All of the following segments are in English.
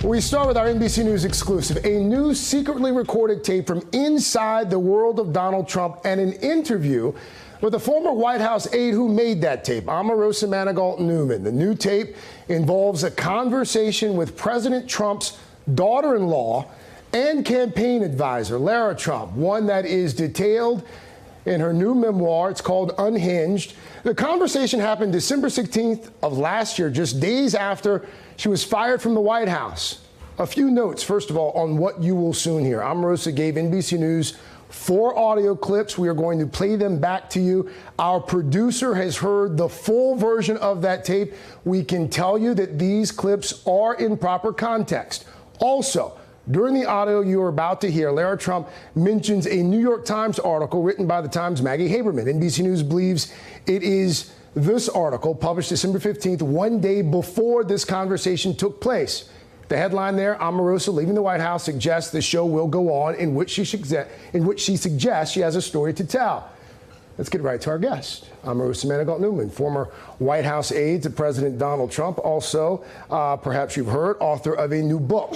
We start with our NBC News exclusive, a new secretly recorded tape from inside the world of Donald Trump and an interview with a former White House aide who made that tape, Omarosa Newman. The new tape involves a conversation with President Trump's daughter-in-law and campaign advisor, Lara Trump, one that is detailed in her new memoir. It's called Unhinged. The conversation happened December 16th of last year, just days after she was fired from the White House. A few notes, first of all, on what you will soon hear. Omarosa gave NBC News 4 audio clips. We are going to play them back to you. Our producer has heard the full version of that tape. We can tell you that these clips are in proper context. Also, during the audio you are about to hear, Lara Trump mentions a New York Times article written by the Times' Maggie Haberman. NBC News believes it is this article, published December 15th, one day before this conversation took place. The headline there, Omarosa leaving the White House suggests the show will go on, in which she suggests she has a story to tell. Let's get right to our guest, Omarosa Newman, former White House aide to President Donald Trump, also, perhaps you've heard, author of a new book.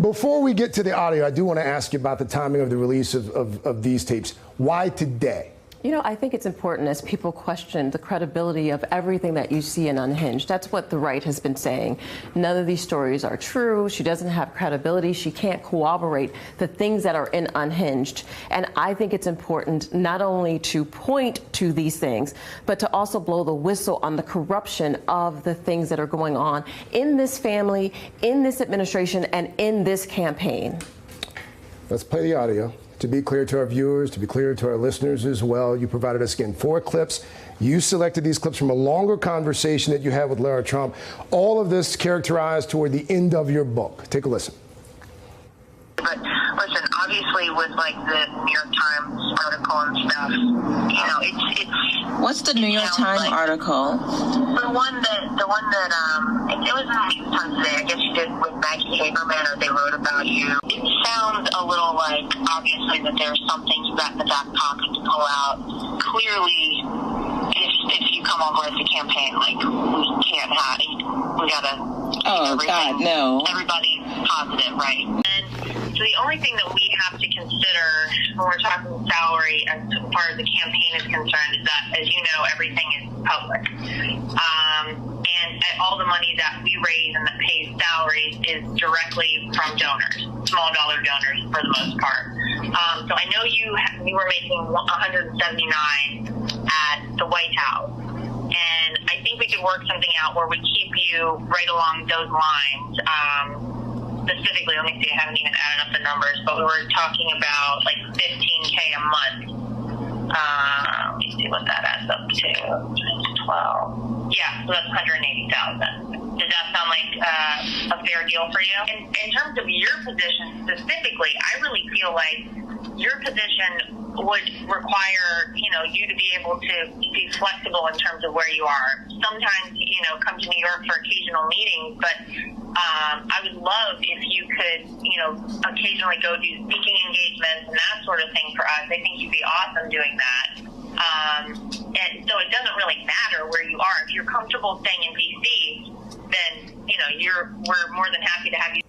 Before we get to the audio, I do want to ask you about the timing of the release of these tapes. Why today? You know, I think it's important as people question the credibility of everything that you see in Unhinged. That's what the right has been saying. None of these stories are true. She doesn't have credibility. She can't corroborate the things that are in Unhinged. And I think it's important not only to point to these things, but to also blow the whistle on the corruption of the things that are going on in this family, in this administration, and in this campaign. Let's play the audio. To be clear to our viewers, to be clear to our listeners as well, you provided us, again, 4 clips. You selected these clips from a longer conversation that you had with Lara Trump. All of this characterized toward the end of your book. Take a listen. But listen, obviously with like the New York Times article and stuff, you know, it's What's the New York Times article? The one that it was in the New York Times today. I guess you did with Maggie Haberman, or they wrote about you. It sounds a little like obviously that there's something you got in the back pocket to pull out. Clearly, if you come over as a campaign, like we can't have, we gotta. Oh God, no. Everybody's positive, right? And so the only thing that we have to consider when we're talking salary as far as the campaign is concerned is that, as you know, everything is public. And all the money that we raise and that pays salaries is directly from donors, small dollar donors for the most part. So I know you were making $179 at the White House. And I think we could work something out where we keep you right along those lines. Specifically, let me see, I haven't even added up the numbers, but we were talking about like $15K a month. Let me see what that adds up to. 12. Yeah, so that's $180,000. Does that sound like a fair deal for you? And in terms of your position specifically, I really feel like your position would require, you know, you to be able to be flexible in terms of where you are. Sometimes, you know, come to New York for occasional meetings, but I would love if you could, you know, occasionally go do speaking engagements and that sort of thing for us. I think you'd be awesome doing that. And so it doesn't really matter where you are. If you're comfortable staying in D.C., then, you know, we're more than happy to have you.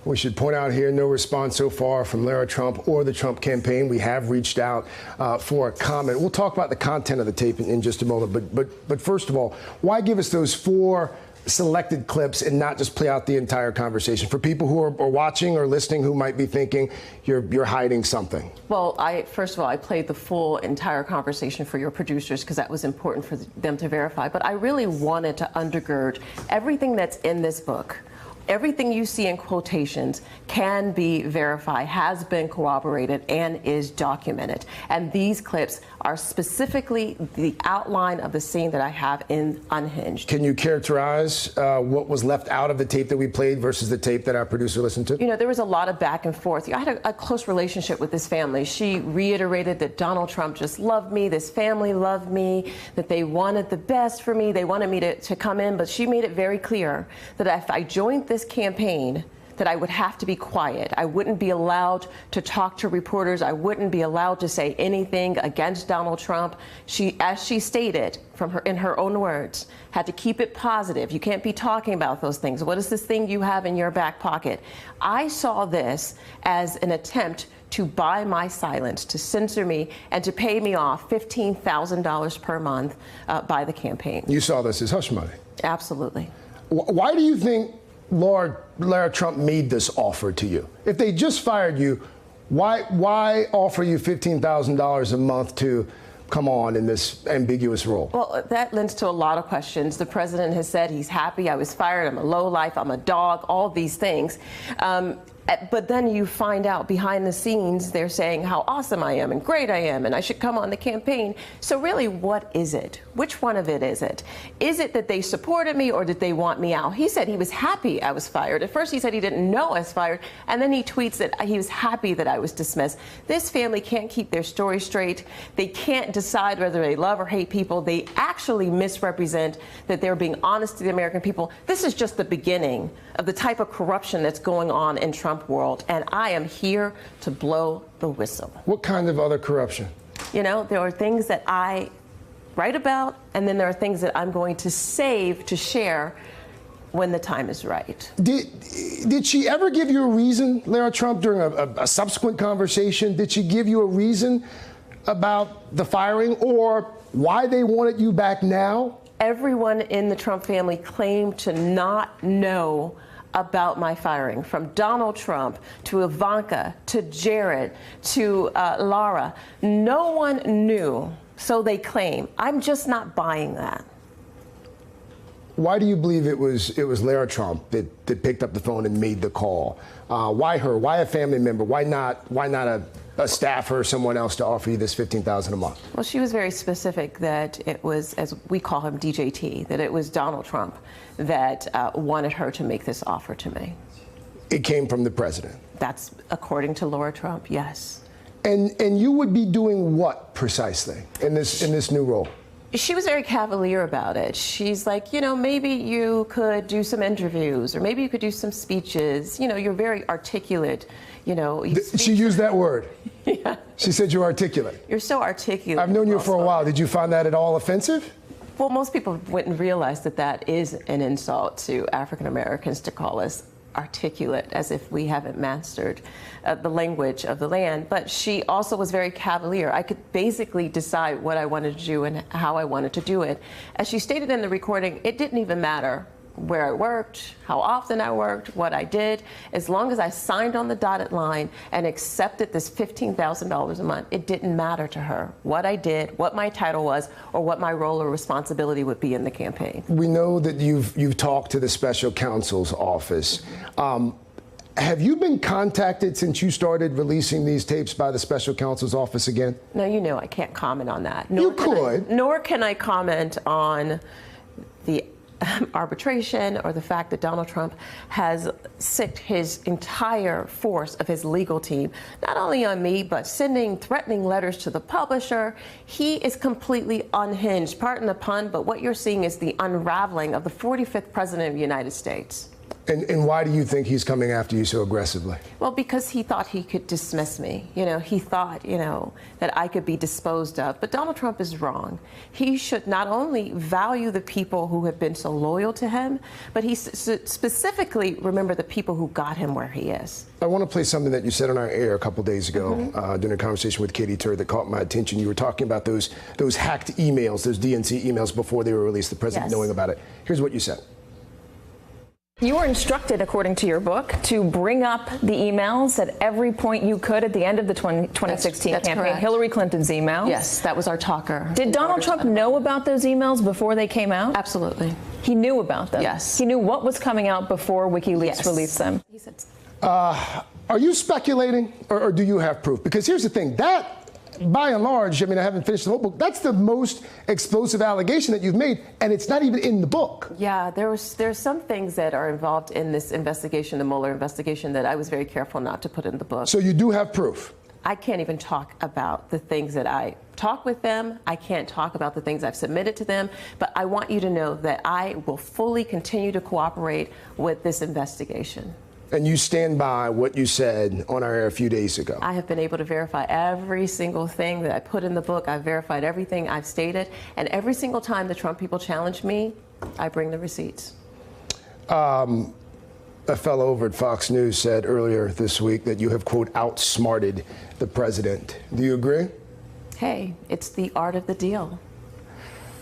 We should point out here, no response so far from Lara Trump or the Trump campaign. We have reached out for a comment. We'll talk about the content of the tape in just a moment. But first of all, why give us those 4 selected clips and not just play out the entire conversation for people who are watching or listening who might be thinking you're hiding something? Well, first of all, I played the full entire conversation for your producers because that was important for them to verify. But I really wanted to undergird everything that's in this book. Everything you see in quotations can be verified, has been corroborated, and is documented. And these clips are specifically the outline of the scene that I have in Unhinged. Can you characterize what was left out of the tape that we played versus the tape that our producer listened to? You know, there was a lot of back and forth. I had a close relationship with this family. She reiterated that Donald Trump just loved me, this family loved me, that they wanted the best for me, they wanted me to come in, but she made it very clear that if I joined this campaign, that I would have to be quiet. I wouldn't be allowed to talk to reporters. I wouldn't be allowed to say anything against Donald Trump. She, as she stated in her own words, had to keep it positive. You can't be talking about those things. What is this thing you have in your back pocket? I saw this as an attempt to buy my silence, to censor me, and to pay me off $15,000 per month by the campaign. You saw this as hush money. Absolutely. Why do you think Lara Trump made this offer to you? If they just fired you, why offer you $15,000 a month to come on in this ambiguous role? Well, that lends to a lot of questions. The president has said he's happy I was fired, I'm a lowlife, I'm a dog, all these things. But then you find out behind the scenes they're saying how awesome I am and great I am and I should come on the campaign. So really, what is it? Which one of it is it? Is it that they supported me or did they want me out? He said he was happy I was fired. At first he said he didn't know I was fired, and then he tweets that he was happy that I was dismissed. This family can't keep their story straight. They can't decide whether they love or hate people. They actually misrepresent that they're being honest to the American people. This is just the beginning of the type of corruption that's going on in Trump world, and I am here to blow the whistle. What kind of other corruption? You know, there are things that I write about, and then there are things that I'm going to save to share when the time is right. Did she ever give you a reason, Lara Trump, during a subsequent conversation? Did she give you a reason about the firing or why they wanted you back now? Everyone in the Trump family claimed to not know about my firing, from Donald Trump to Ivanka to Jared to Lara. No one knew, so they claim. I'm just not buying that. Why do you believe it was Lara Trump that picked up the phone and made the call? Why her? Why a family member? Why not a staffer or someone else to offer you this $15,000 a month? Well, she was very specific that it was, as we call him, DJT, that it was Donald Trump that wanted her to make this offer to me. It came from the president? That's according to Lara Trump, yes. And you would be doing what precisely in this new role? She was very cavalier about it. She's like, you know, maybe you could do some interviews or maybe you could do some speeches. You know, you're very articulate, you know. She used that word. Yeah. She said you're articulate. You're so articulate. I've known you for a while. Did you find that at all offensive? Well, most people wouldn't realize that that is an insult to African Americans, to call us articulate, as if we haven't mastered the language of the land. But she also was very cavalier. I could basically decide what I wanted to do and how I wanted to do it. As she stated in the recording, it didn't even matter where I worked, how often I worked, what I did. As long as I signed on the dotted line and accepted this $15,000 a month, it didn't matter to her what I did, what my title was, or what my role or responsibility would be in the campaign. We know that you've talked to the special counsel's office. Have you been contacted since you started releasing these tapes by the special counsel's office again? No, you know I can't comment on that. You could. Nor can I comment on the arbitration or the fact that Donald Trump has sicked his entire force of his legal team, not only on me, but sending threatening letters to the publisher. He is completely unhinged. Pardon the pun, but what you're seeing is the unraveling of the 45th president of the United States. And why do you think he's coming after you so aggressively? Well, because he thought he could dismiss me. You know, he thought, you know, that I could be disposed of. But Donald Trump is wrong. He should not only value the people who have been so loyal to him, but he specifically remember the people who got him where he is. I want to play something that you said on our air a couple days ago during a conversation with Katie Tur that caught my attention. You were talking about those hacked emails, those DNC emails before they were released, the president knowing about it. Here's what you said. You were instructed, according to your book, to bring up the emails at every point you could at the end of the 2016 that's campaign. Correct. Hillary Clinton's emails. Yes, that was our talker. Did Donald Trump know about those emails before they came out? Absolutely. He knew about them? Yes. He knew what was coming out before WikiLeaks released them? He said, Are you speculating or do you have proof? Because here's the thing, that, by and large, I mean, I haven't finished the whole book, that's the most explosive allegation that you've made, and it's not even in the book. yeah, there's some things that are involved in this investigation, the Mueller investigation, that I was very careful not to put in the book. So you do have proof? I can't even talk about the things that I talk with them. I can't talk about the things I've submitted to them. But I want you to know that I will fully continue to cooperate with this investigation. And you stand by what you said on our air a few days ago. I have been able to verify every single thing that I put in the book. I've verified everything I've stated. And every single time the Trump people challenge me, I bring the receipts. A fellow over at Fox News said earlier this week that you have, quote, outsmarted the president. Do you agree? Hey, it's the art of the deal.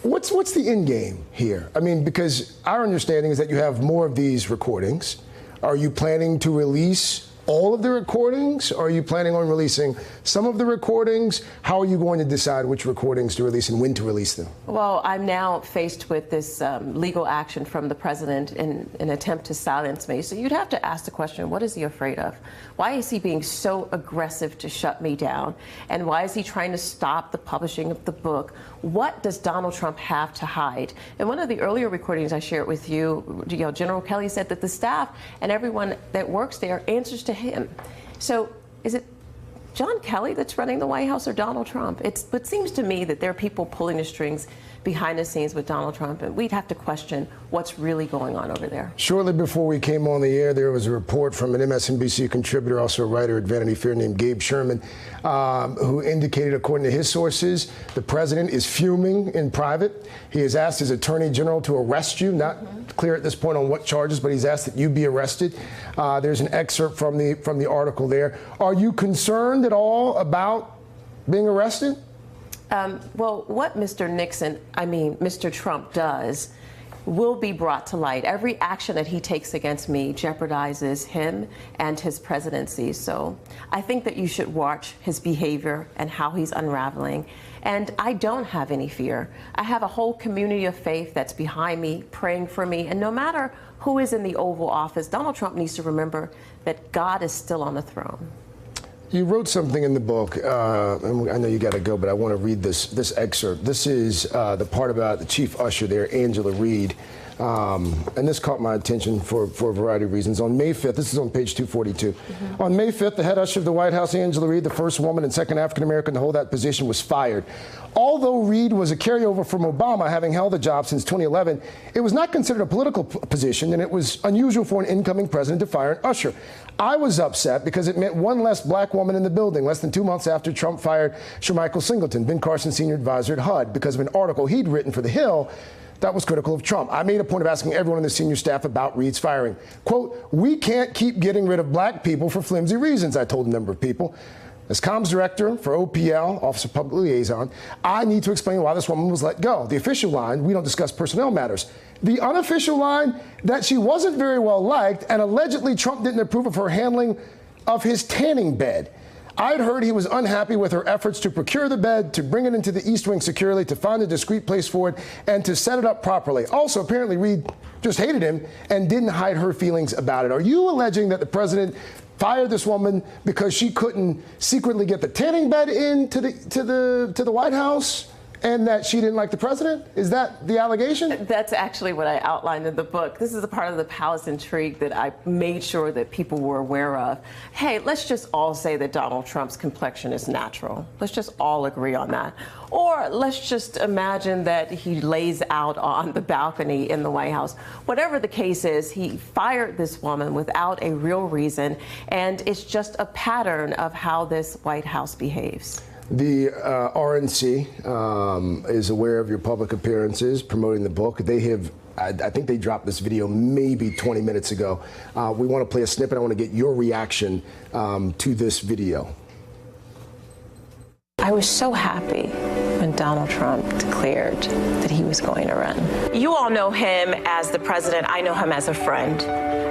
What's the end game here? I mean, because our understanding is that you have more of these recordings. Are you planning to release all of the recordings? Or are you planning on releasing some of the recordings? How are you going to decide which recordings to release and when to release them? Well, I'm now faced with this legal action from the president in an attempt to silence me. So you'd have to ask the question, what is he afraid of? Why is he being so aggressive to shut me down? And why is he trying to stop the publishing of the book? What does Donald Trump have to hide? In one of the earlier recordings I shared with you, General Kelly said that the staff and everyone that works there answers to him. So is it John Kelly that's running the White House or Donald Trump? It seems to me that there are people pulling the strings behind the scenes with Donald Trump, and we'd have to question what's really going on over there. Shortly before we came on the air, there was a report from an MSNBC contributor, also a writer at Vanity Fair named Gabe Sherman, who indicated, according to his sources, the president is fuming in private. He has asked his attorney general to arrest you, not clear at this point on what charges, but he's asked that you be arrested. There's an excerpt from the article there. Are you concerned at all about being arrested? Well, what Mr. Trump does will be brought to light. Every action that he takes against me jeopardizes him and his presidency. So I think that you should watch his behavior and how he's unraveling. And I don't have any fear. I have a whole community of faith that's behind me, praying for me. And no matter who is in the Oval Office, Donald Trump needs to remember that God is still on the throne. You wrote something in the book, and I know you got to go, but I want to read this excerpt. This is the part about the chief usher there, Angela Reed. And this caught my attention for a variety of reasons. On May 5th, this is on page 242. On May 5th, the head usher of the White House, Angela Reed, the first woman and second African-American to hold that position, was fired. Although Reed was a carryover from Obama, having held the job since 2011, it was not considered a political position, and it was unusual for an incoming president to fire an usher. I was upset because it meant one less black woman in the building less than 2 months after Trump fired Shermichael Singleton, Ben Carson's senior advisor at HUD, because of an article he'd written for The Hill that was critical of Trump. I made a point of asking everyone in the senior staff about Reed's firing. Quote, "We can't keep getting rid of black people for flimsy reasons," I told a number of people. As comms director for OPL, Office of Public Liaison, I need to explain why this woman was let go. The official line, we don't discuss personnel matters. The unofficial line, that she wasn't very well liked, and allegedly Trump didn't approve of her handling of his tanning bed. I'd heard he was unhappy with her efforts to procure the bed, to bring it into the East Wing securely, to find a discreet place for it, and to set it up properly. Also, apparently, Reed just hated him and didn't hide her feelings about it. Are you alleging that the president fired this woman because she couldn't secretly get the tanning bed into the White House, and that she didn't like the president? Is that the allegation? That's actually what I outlined in the book. This is a part of the palace intrigue that I made sure that people were aware of. Hey, let's just all say that Donald Trump's complexion is natural. Let's just all agree on that. Or let's just imagine that he lays out on the balcony in the White House. Whatever the case is, he fired this woman without a real reason, and it's just a pattern of how this White House behaves. The RNC is aware of your public appearances promoting the book. They have, I think they dropped this video maybe 20 minutes ago. We want to play a snippet. I want to get your reaction to this video. I was so happy when Donald Trump declared that he was going to run. You all know him as the president. I know him as a friend.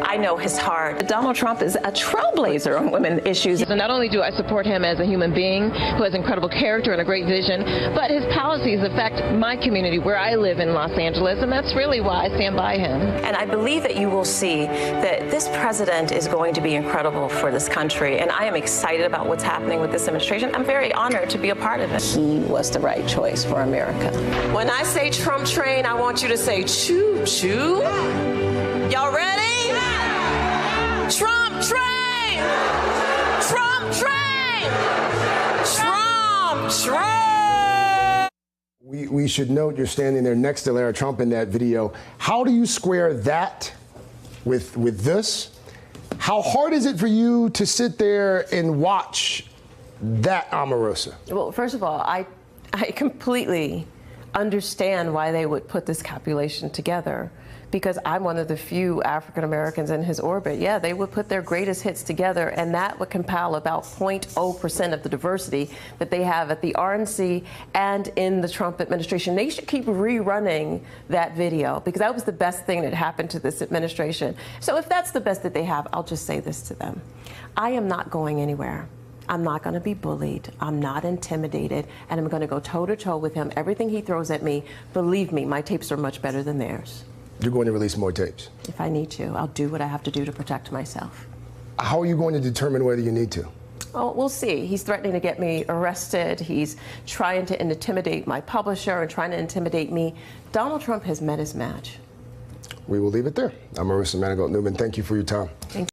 I know his heart. Donald Trump is a trailblazer on women issues. And not only do I support him as a human being who has incredible character and a great vision, but his policies affect my community where I live in Los Angeles, and that's really why I stand by him. And I believe that you will see that this president is going to be incredible for this country, and I am excited about what's happening with this administration. I'm very honored to be a part of it. He was the right choice for America. When I say Trump train, I want you to say choo choo. Y'all ready? Trump train! Trump train! Trump train! We should note you're standing there next to Lara Trump in that video. How do you square that with this? How hard is it for you to sit there and watch that, Omarosa? Well, first of all, I completely understand why they would put this calculation together, because I'm one of the few African Americans in his orbit. Yeah, they would put their greatest hits together, and that would compile about 0.0% of the diversity that they have at the RNC and in the Trump administration. They should keep rerunning that video, because that was the best thing that happened to this administration. So if that's the best that they have, I'll just say this to them. I am not going anywhere. I'm not going to be bullied. I'm not intimidated, and I'm going to go toe-to-toe with him. Everything he throws at me, believe me, my tapes are much better than theirs. You're going to release more tapes? If I need to, I'll do what I have to do to protect myself. How are you going to determine whether you need to? Oh, we'll see. He's threatening to get me arrested. He's trying to intimidate my publisher and trying to intimidate me. Donald Trump has met his match. We will leave it there. I'm Omarosa Manigault Newman. Thank you for your time. Thank you.